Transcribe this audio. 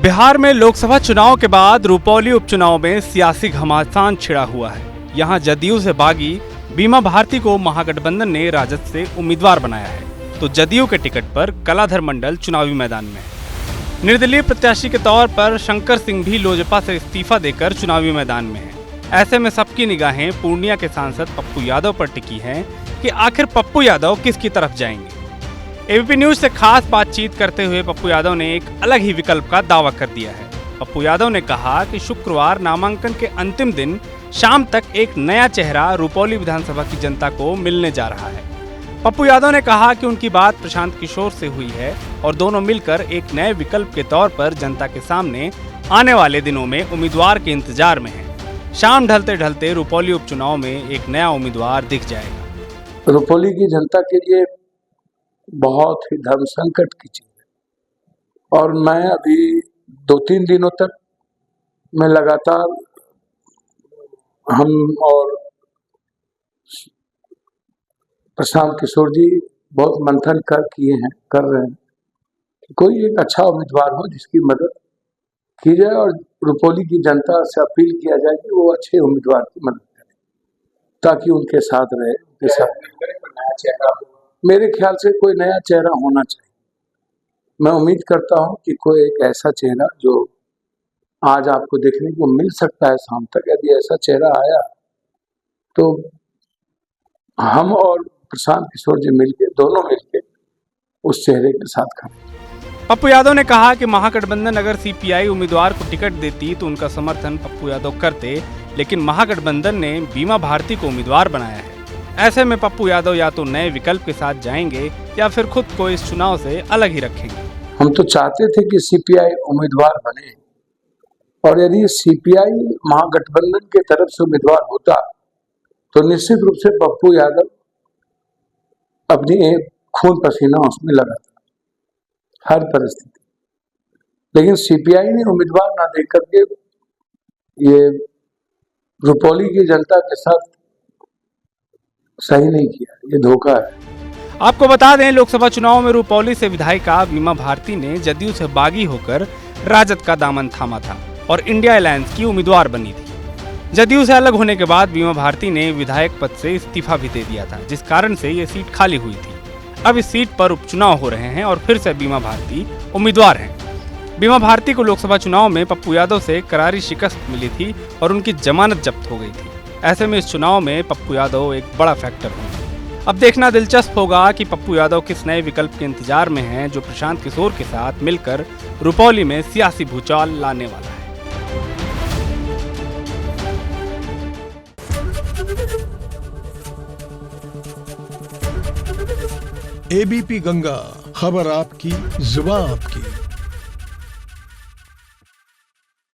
बिहार में लोकसभा चुनाव के बाद रुपौली उपचुनाव में सियासी घमासान छिड़ा हुआ है। यहां जदयू से बागी बीमा भारती को महागठबंधन ने राजद से उम्मीदवार बनाया है, तो जदयू के टिकट पर कलाधर मंडल चुनावी मैदान में है। निर्दलीय प्रत्याशी के तौर पर शंकर सिंह भी लोजपा से इस्तीफा देकर चुनावी मैदान में है। ऐसे में सबकी निगाहें पूर्णिया के सांसद पप्पू यादव पर टिकी हैं कि आखिर पप्पू यादव किसकी तरफ जाएंगे। एबीपी न्यूज से खास बातचीत करते हुए पप्पू यादव ने एक अलग ही विकल्प का दावा कर दिया है। पप्पू यादव ने कहा कि शुक्रवार नामांकन के अंतिम दिन शाम तक एक नया चेहरा रुपौली विधानसभा की जनता को मिलने जा रहा है। पप्पू यादव ने कहा कि उनकी बात प्रशांत किशोर से हुई है और दोनों मिलकर एक नए विकल्प के तौर पर जनता के सामने आने वाले दिनों में उम्मीदवार के इंतजार में है। शाम ढलते ढलते रुपौली उपचुनाव में एक नया उम्मीदवार दिख जाएगा। रुपौली की जनता के लिए बहुत ही धर्म संकट की चीज है और मैं अभी 2-3 दिनों तक मैं लगातार हम और प्रशांत किशोर जी बहुत मंथन कर रहे हैं कि कोई एक अच्छा उम्मीदवार हो जिसकी मदद की जाए और रुपौली की जनता से अपील किया जाए कि वो अच्छे उम्मीदवार की मदद करें ताकि उनके साथ रहे, उनके साथ मेरे ख्याल से कोई नया चेहरा होना चाहिए। मैं उम्मीद करता हूं कि कोई एक ऐसा चेहरा जो आज आपको देखने को मिल सकता है शाम तक, यदि ऐसा चेहरा आया तो हम और प्रशांत किशोर जी दोनों मिलके उस चेहरे के साथ खड़े। पप्पू यादव ने कहा कि महागठबंधन अगर सीपीआई उम्मीदवार को टिकट देती तो उनका समर्थन पप्पू यादव करते, लेकिन महागठबंधन ने बीमा भारती को उम्मीदवार बनाया है। ऐसे में पप्पू यादव या तो नए विकल्प के साथ जाएंगे या फिर खुद को इस चुनाव से अलग ही रखेंगे। हम तो चाहते थे कि सीपीआई उम्मीदवार बने और यदि सीपीआई महागठबंधन के तरफ से उम्मीदवार होता तो निश्चित रूप से पप्पू यादव अपनी खून पसीना उसमें लगाता हर परिस्थिति, लेकिन सीपीआई ने उम्मीदवार ना देकर के ये रुपौली की जनता के साथ सही नहीं किया, ये धोखा है। आपको बता दें, लोकसभा चुनाव में रुपौली से विधायिका बीमा भारती ने जदयू से बागी होकर राजद का दामन थामा था और इंडिया अलायंस की उम्मीदवार बनी थी। जदयू से अलग होने के बाद बीमा भारती ने विधायक पद से इस्तीफा भी दे दिया था, जिस कारण से ये सीट खाली हुई थी। अब इस सीट पर उपचुनाव हो रहे हैं और फिर से बीमा भारती उम्मीदवार हैं। बीमा भारती को लोकसभा चुनाव में पप्पू यादव से करारी शिकस्त मिली थी और उनकी जमानत जब्त हो गई थी। ऐसे में इस चुनाव में पप्पू यादव एक बड़ा फैक्टर होंगे। अब देखना दिलचस्प होगा कि पप्पू यादव किस नए विकल्प के इंतजार में हैं, जो प्रशांत किशोर के साथ मिलकर रुपौली में सियासी भूचाल लाने वाला है। एबीपी गंगा, खबर आपकी, जुबान आपकी।